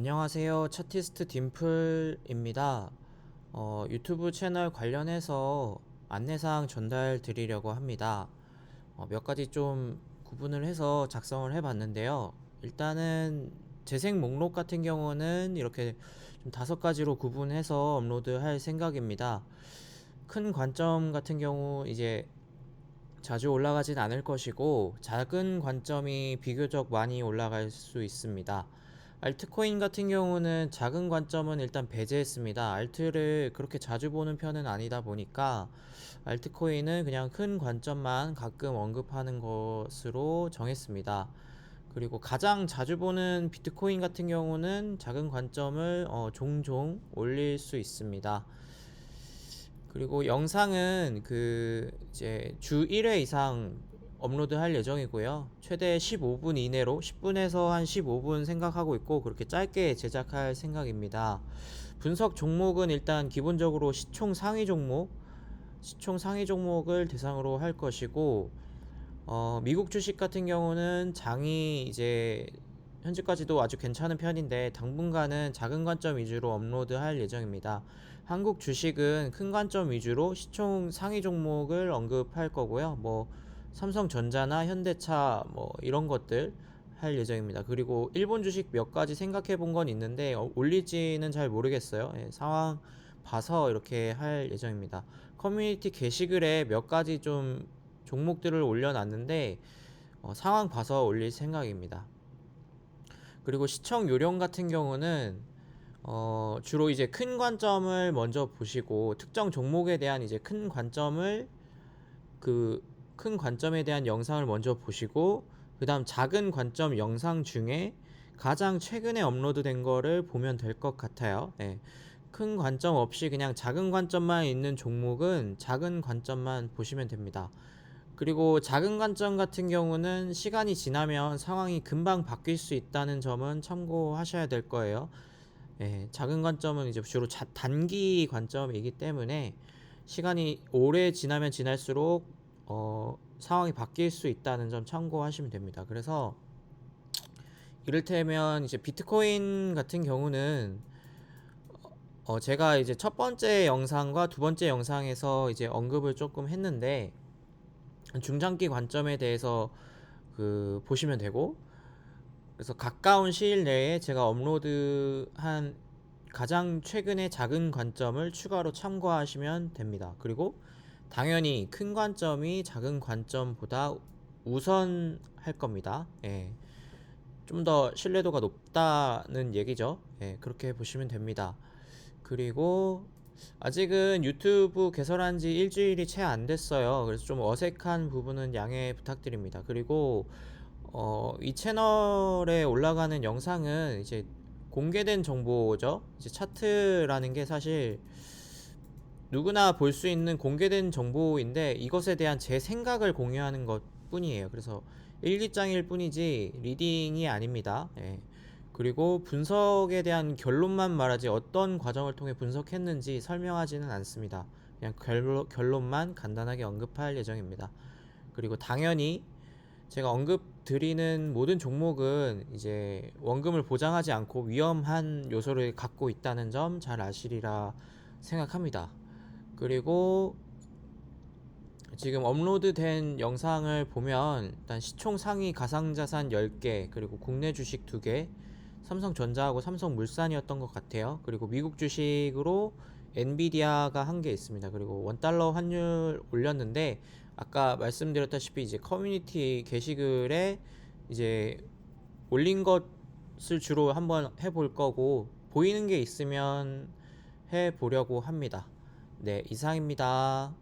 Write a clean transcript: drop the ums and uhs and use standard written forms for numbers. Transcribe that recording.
안녕하세요. 차티스트 딤플입니다. 유튜브 채널 관련해서 안내사항 전달 드리려고 합니다. 몇 가지 좀 구분을 해서 작성을 해 봤는데요. 일단은 재생 목록 같은 경우는 이렇게 좀 5가지로 구분해서 업로드 할 생각입니다. 큰 관점 같은 경우 이제 자주 올라가진 않을 것이고, 작은 관점이 비교적 많이 올라갈 수 있습니다. 알트코인 같은 경우는 작은 관점은 일단 배제했습니다. 알트를 그렇게 자주 보는 편은 아니다 보니까 알트코인은 그냥 큰 관점만 가끔 언급하는 것으로 정했습니다. 그리고 가장 자주 보는 비트코인 같은 경우는 작은 관점을 종종 올릴 수 있습니다. 그리고 영상은 이제 주 1회 이상 업로드 할 예정이고요. 최대 15분 이내로 10분에서 한 15분 생각하고 있고, 그렇게 짧게 제작할 생각입니다. 분석 종목은 일단 기본적으로 시총 상위 종목을 대상으로 할 것이고, 미국 주식 같은 경우는 장이 이제 현재까지도 아주 괜찮은 편인데 당분간은 작은 관점 위주로 업로드 할 예정입니다. 한국 주식은 큰 관점 위주로 시총 상위 종목을 언급할 거고요. 뭐 삼성전자나 현대차 뭐 이런 것들 할 예정입니다. 그리고 일본 주식 몇 가지 생각해 본 건 있는데 올릴지는 잘 모르겠어요. 상황 봐서 이렇게 할 예정입니다. 커뮤니티 게시글에 몇 가지 좀 종목들을 올려놨는데 상황 봐서 올릴 생각입니다. 그리고 시청 요령 같은 경우는 주로 이제 큰 관점을 먼저 보시고, 특정 종목에 대한 이제 큰 관점에 대한 영상을 먼저 보시고, 그 다음 작은 관점 영상 중에 가장 최근에 업로드된 거를 보면 될 것 같아요. 네. 큰 관점 없이 그냥 작은 관점만 있는 종목은 작은 관점만 보시면 됩니다. 그리고 작은 관점 같은 경우는 시간이 지나면 상황이 금방 바뀔 수 있다는 점은 참고하셔야 될 거예요. 작은 관점은 이제 주로 단기 관점이기 때문에 시간이 오래 지나면 지날수록 상황이 바뀔 수 있다는 점 참고하시면 됩니다. 그래서 이를테면 이제 비트코인 같은 경우는 제가 이제 첫 번째 영상과 두 번째 영상에서 이제 언급을 조금 했는데, 중장기 관점에 대해서 보시면 되고, 그래서 가까운 시일 내에 제가 업로드한 가장 최근의 작은 관점을 추가로 참고하시면 됩니다. 그리고 당연히 큰 관점이 작은 관점보다 우선할 겁니다. 좀 더 신뢰도가 높다는 얘기죠. 그렇게 보시면 됩니다. 그리고 아직은 유튜브 개설한 지 일주일이 채 안 됐어요. 그래서 좀 어색한 부분은 양해 부탁드립니다. 그리고 이 채널에 올라가는 영상은 이제 공개된 정보죠. 이제 차트라는 게 사실 누구나 볼 수 있는 공개된 정보인데, 이것에 대한 제 생각을 공유하는 것 뿐이에요. 그래서 일기장일 뿐이지 리딩이 아닙니다. 그리고 분석에 대한 결론만 말하지 어떤 과정을 통해 분석했는지 설명하지는 않습니다. 그냥 결론만 간단하게 언급할 예정입니다. 그리고 당연히 제가 언급 드리는 모든 종목은 이제 원금을 보장하지 않고 위험한 요소를 갖고 있다는 점 잘 아시리라 생각합니다. 그리고 지금 업로드된 영상을 보면 일단 시총 상위 가상자산 10개, 그리고 국내 주식 2개, 삼성전자하고 삼성물산이었던 것 같아요. 그리고 미국 주식으로 엔비디아가 1개 있습니다. 그리고 원달러 환율 올렸는데, 아까 말씀드렸다시피 이제 커뮤니티 게시글에 이제 올린 것을 주로 한번 해볼 거고, 보이는 게 있으면 해보려고 합니다. 네, 이상입니다.